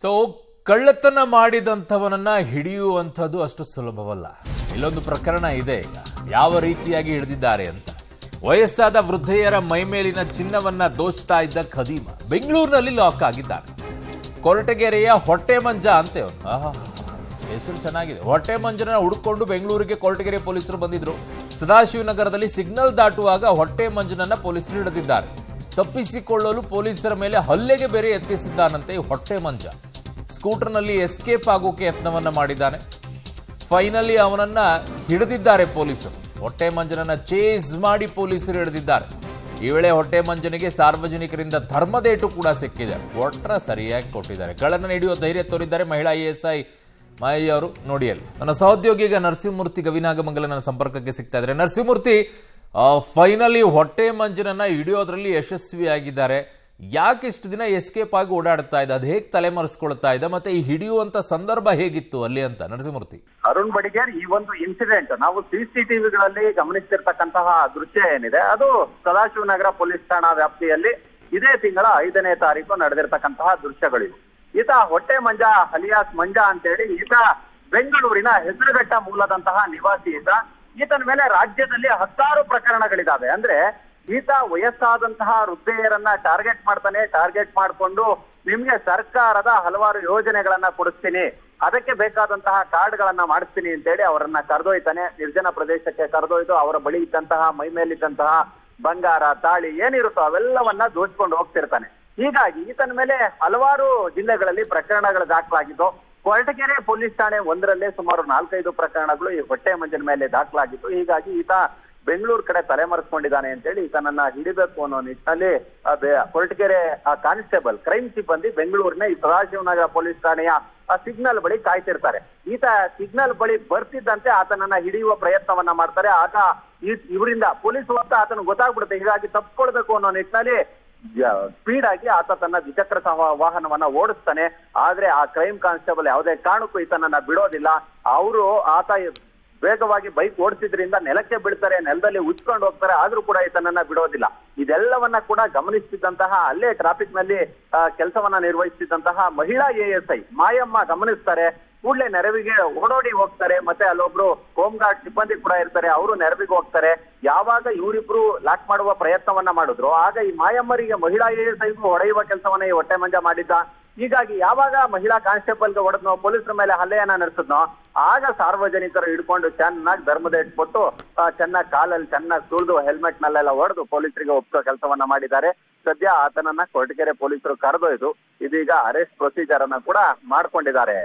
So ಕಳ್ಳತನ ಮಾಡಿದಂಥವನನ್ನ ಹಿಡಿಯುವಂಥದ್ದು ಅಷ್ಟು ಸುಲಭವಲ್ಲ. ಇಲ್ಲೊಂದು ಪ್ರಕರಣ ಇದೆ. ಈಗ ಯಾವ ರೀತಿಯಾಗಿ ಹಿಡಿದಿದ್ದಾರೆ ಅಂತ. ವಯಸ್ಸಾದ ವೃದ್ಧೆಯರ ಮೈಮೇಲಿನ ಚಿನ್ನವನ್ನ ದೋಚ್ತಾ ಇದ್ದ ಖದೀಮ ಬೆಂಗಳೂರಿನಲ್ಲಿ ಲಾಕ್ ಆಗಿದ್ದಾನೆ. ಕೊರಟಗೆರೆಯ ಹೊಟ್ಟೆ ಮಂಜ ಅಂತೆ ಅವನು. ಹೆಸರು ಚೆನ್ನಾಗಿದೆ. ಹೊಟ್ಟೆ ಮಂಜನ ಹುಡುಕೊಂಡು ಬೆಂಗಳೂರಿಗೆ ಕೊರಟಗೆರೆ ಪೊಲೀಸರು ಬಂದಿದ್ರು. ಸದಾಶಿವನಗರದಲ್ಲಿ ಸಿಗ್ನಲ್ ದಾಟುವಾಗ ಹೊಟ್ಟೆ ಮಂಜನನ್ನ ಪೊಲೀಸರು ಹಿಡಿದಿದ್ದಾರೆ. ತಪ್ಪಿಸಿಕೊಳ್ಳಲು ಪೊಲೀಸರ ಮೇಲೆ ಹಲ್ಲೆಗೆ ಬೇರೆ ಯತ್ನಿಸಿದ್ದಾನಂತೆ ಹೊಟ್ಟೆ ಮಂಜ. ಸ್ಕೂಟರ್ನಲ್ಲಿ ಎಸ್ಕೇಪ್ ಆಗೋಕೆ ಯತ್ನವನ್ನ ಮಾಡಿದ್ದಾನೆ. ಫೈನಲಿ ಅವನನ್ನ ಹಿಡಿದಿದ್ದಾರೆ ಪೊಲೀಸರು. ಹೊಟ್ಟೆ ಮಂಜನನ್ನ ಚೇಸ್ ಮಾಡಿ ಪೊಲೀಸರು ಹಿಡಿದಿದ್ದಾರೆ. ಈ ವೇಳೆ ಹೊಟ್ಟೆ ಮಂಜನಿಗೆ ಸಾರ್ವಜನಿಕರಿಂದ ಧರ್ಮದೇಟು ಕೂಡ ಸಿಕ್ಕಿದೆ. ಕೊಟ್ರ ಸರಿಯಾಗಿ ಕೊಟ್ಟಿದ್ದಾರೆ. ಕಳ್ಳನ ಹಿಡಿಯುವ ಧೈರ್ಯ ತೋರಿದ್ದಾರೆ ಮಹಿಳಾ ASI ಮಾಯಿ ಅವರು. ನೋಡಿ ಅಲ್ಲಿ ನನ್ನ ಸಹೋದ್ಯೋಗಿ ಈಗ ನರಸಿಂಹಮೂರ್ತಿ ಗವಿನಾಗಮಂಗಲ ನನ್ನ ಸಂಪರ್ಕಕ್ಕೆ ಸಿಗ್ತಾ ಇದ್ದಾರೆ. ನರಸಿಂಹಮೂರ್ತಿ, ಫೈನಲಿ ಹೊಟ್ಟೆ ಮಂಜನನ್ನ ಹಿಡಿಯೋದ್ರಲ್ಲಿ ಯಶಸ್ವಿಯಾಗಿದ್ದಾರೆ. ಯಾಕೆ ಇಷ್ಟು ದಿನ ಎಸ್ಕೇಪ್ ಆಗಿ ಓಡಾಡ್ತಾ ಇದ್ದ, ಅದು ಹೇಗೆ ತಲೆಮರೆಸ್ಕೊಳ್ತಾ ಇದ್ದ, ಮತ್ತೆ ಈ ಹಿಡಿಯುವಂತ ಸಂದರ್ಭ ಹೇಗಿತ್ತು ಅಲ್ಲಿ ಅಂತ ನರಸಿಂಹಮೂರ್ತಿ? ಅರುಣ್ ಬಡಿಗೇರ್, ಈ ಒಂದು ಇನ್ಸಿಡೆಂಟ್ ನಾವು CCTVಗಳಲ್ಲಿ ಗಮನಿಸ್ತಿರ್ತಕ್ಕಂತಹ ದೃಶ್ಯ ಏನಿದೆ ಅದು ಸದಾಶಿವನಗರ ಪೊಲೀಸ್ ಠಾಣಾ ವ್ಯಾಪ್ತಿಯಲ್ಲಿ ಇದೇ ತಿಂಗಳ 5ನೇ ತಾರೀಕು ನಡೆದಿರ್ತಕ್ಕಂತಹ ದೃಶ್ಯಗಳಿವೆ. ಈತ ಹೊಟ್ಟೆ ಮಂಜ ಅಲಿಯಾಸ್ ಮಂಜ ಅಂತೇಳಿ ಈತ ಬೆಂಗಳೂರಿನ ಹೆಸರುಘಟ್ಟ ಮೂಲದಂತಹ ನಿವಾಸಿ. ಈತನ ಮೇಲೆ ರಾಜ್ಯದಲ್ಲಿ 10 ಪ್ರಕರಣಗಳಿದಾವೆ. ಅಂದ್ರೆ ಈತ ವಯಸ್ಸಾದಂತಹ ವೃದ್ಧೆಯರನ್ನ ಟಾರ್ಗೆಟ್ ಮಾಡ್ತಾನೆ. ಟಾರ್ಗೆಟ್ ಮಾಡಿಕೊಂಡು ನಿಮ್ಗೆ ಸರ್ಕಾರದ ಹಲವಾರು ಯೋಜನೆಗಳನ್ನ ಕೊಡಿಸ್ತೀನಿ, ಅದಕ್ಕೆ ಬೇಕಾದಂತಹ ಕಾರ್ಡ್ಗಳನ್ನ ಮಾಡಿಸ್ತೀನಿ ಅಂತೇಳಿ ಅವರನ್ನ ಕರೆದೊಯ್ತಾನೆ. ನಿರ್ಜನ ಪ್ರದೇಶಕ್ಕೆ ಕರೆದೊಯ್ದು ಅವರ ಬಳಿ ಇದ್ದಂತಹ ಮೈ ಮೇಲಿದ್ದಂತಹ ಬಂಗಾರ, ತಾಳಿ ಏನಿರುತ್ತೋ ಅವೆಲ್ಲವನ್ನ ದೋಚ್ಕೊಂಡು ಹೋಗ್ತಿರ್ತಾನೆ. ಹೀಗಾಗಿ ಈತನ ಮೇಲೆ ಹಲವಾರು ಜಿಲ್ಲೆಗಳಲ್ಲಿ ಪ್ರಕರಣಗಳು ದಾಖಲಾಗಿದ್ದು. ಕೊರಟಗೆರೆ ಪೊಲೀಸ್ ಠಾಣೆ 1ರಲ್ಲೇ ಸುಮಾರು 4-5 ಪ್ರಕರಣಗಳು ಈ ಹೊಟ್ಟೆ ಮಂಜನ ಮೇಲೆ ದಾಖಲಾಗಿತ್ತು. ಹೀಗಾಗಿ ಈತ ಬೆಂಗಳೂರು ಕಡೆ ತಲೆಮರೆಸ್ಕೊಂಡಿದ್ದಾನೆ ಅಂತೇಳಿ ಈತನನ್ನ ಹಿಡಿಬೇಕು ಅನ್ನೋ ನಿಟ್ಟಿನಲ್ಲಿ ಕೊರಟಗೆರೆ ಕಾನ್ಸ್ಟೇಬಲ್ ಕ್ರೈಮ್ ಸಿಬ್ಬಂದಿ ಬೆಂಗಳೂರಿನ ಈ ಸದಾಶಿವನಗರ ಪೊಲೀಸ್ ಠಾಣೆಯ ಸಿಗ್ನಲ್ ಬಳಿ ಕಾಯ್ತಿರ್ತಾರೆ. ಈತ ಸಿಗ್ನಲ್ ಬಳಿ ಬರ್ತಿದ್ದಂತೆ ಆತನನ್ನ ಹಿಡಿಯುವ ಪ್ರಯತ್ನವನ್ನ ಮಾಡ್ತಾರೆ. ಆತ ಇವರಿಂದ ಪೊಲೀಸ್ ಅಂತ ಆತನ ಗೊತ್ತಾಗ್ಬಿಡುತ್ತೆ. ಹೀಗಾಗಿ ತಪ್ಪಿಕೊಳ್ಬೇಕು ಅನ್ನೋ ನಿಟ್ಟಿನಲ್ಲಿ ಸ್ಪೀಡ್ ಆಗಿ ಆತ ತನ್ನ ದ್ವಿಚಕ್ರ ವಾಹನವನ್ನ ಓಡಿಸ್ತಾನೆ. ಆದ್ರೆ ಆ ಕ್ರೈಮ್ ಕಾನ್ಸ್ಟೇಬಲ್ ಯಾವುದೇ ಕಾರಣಕ್ಕೂ ಈತನನ್ನ ಬಿಡೋದಿಲ್ಲ. ಆತ ವೇಗವಾಗಿ ಬೈಕ್ ಓಡಿಸಿದ್ರಿಂದ ನೆಲಕ್ಕೆ ಬೀಳ್ತಾರೆ, ನೆಲದಲ್ಲಿ ಉಚ್ಕೊಂಡು ಹೋಗ್ತಾರೆ. ಆದ್ರೂ ಕೂಡ ಈತನನ್ನ ಬಿಡೋದಿಲ್ಲ. ಇದೆಲ್ಲವನ್ನ ಕೂಡ ಗಮನಿಸ್ತಿದ್ದಂತಹ, ಅಲ್ಲೇ ಟ್ರಾಫಿಕ್ ನಲ್ಲಿ ಕೆಲಸವನ್ನ ನಿರ್ವಹಿಸ್ತಿದ್ದಂತಹ ಮಹಿಳಾ ASI ಮಾಯಮ್ಮ ಗಮನಿಸ್ತಾರೆ. ಕೂಡಲೇ ನೆರವಿಗೆ ಓಡೋಡಿ ಹೋಗ್ತಾರೆ. ಮತ್ತೆ ಅಲ್ಲೊಬ್ರು ಹೋಮ್ ಗಾರ್ಡ್ ಸಿಬ್ಬಂದಿ ಕೂಡ ಇರ್ತಾರೆ, ಅವರು ನೆರವಿಗೆ ಹೋಗ್ತಾರೆ. ಯಾವಾಗ ಇವರಿಬ್ರು ಲಾಕ್ ಮಾಡುವ ಪ್ರಯತ್ನವನ್ನ ಮಾಡಿದ್ರು ಆಗ ಈ ಮಾಯಮ್ಮರಿಗೆ ಮಹಿಳಾ ASIಗೂ ಹೊಡೆಯುವ ಕೆಲಸವನ್ನ ಈ ಹೊಟ್ಟೆ ಮಂಜ ಮಾಡಿದ್ದ. ಹೀಗಾಗಿ ಯಾವಾಗ ಮಹಿಳಾ ಕಾನ್ಸ್ಟೇಬಲ್ಗೆ ಹೊಡೆದ್ನೋ, ಪೊಲೀಸರ ಮೇಲೆ ಹಲ್ಲೆಯನ್ನ ನಡೆಸಿದ್ನೋ, ಆಗ ಸಾರ್ವಜನಿಕರು ಹಿಡ್ಕೊಂಡು ಚೆನ್ನಾಗಿ ಧರ್ಮದ ಇಟ್ಬಿಟ್ಟು ಚೆನ್ನಾಗಿ ಕಾಲಲ್ಲಿ ಚೆನ್ನಾಗಿ ತುಳಿದು ಹೆಲ್ಮೆಟ್ ನಲ್ಲೆಲ್ಲ ಹೊಡೆದು ಪೊಲೀಸರಿಗೆ ಒಪ್ಪಿಸೋ ಕೆಲಸವನ್ನ ಮಾಡಿದ್ದಾರೆ. ಸದ್ಯ ಆತನನ್ನ ಕೊರಟಗೆರೆ ಪೊಲೀಸರು ಕರೆದೊಯ್ದು ಇದೀಗ ಅರೆಸ್ಟ್ ಪ್ರೊಸೀಜರ್ ಅನ್ನ ಕೂಡ ಮಾಡ್ಕೊಂಡಿದ್ದಾರೆ.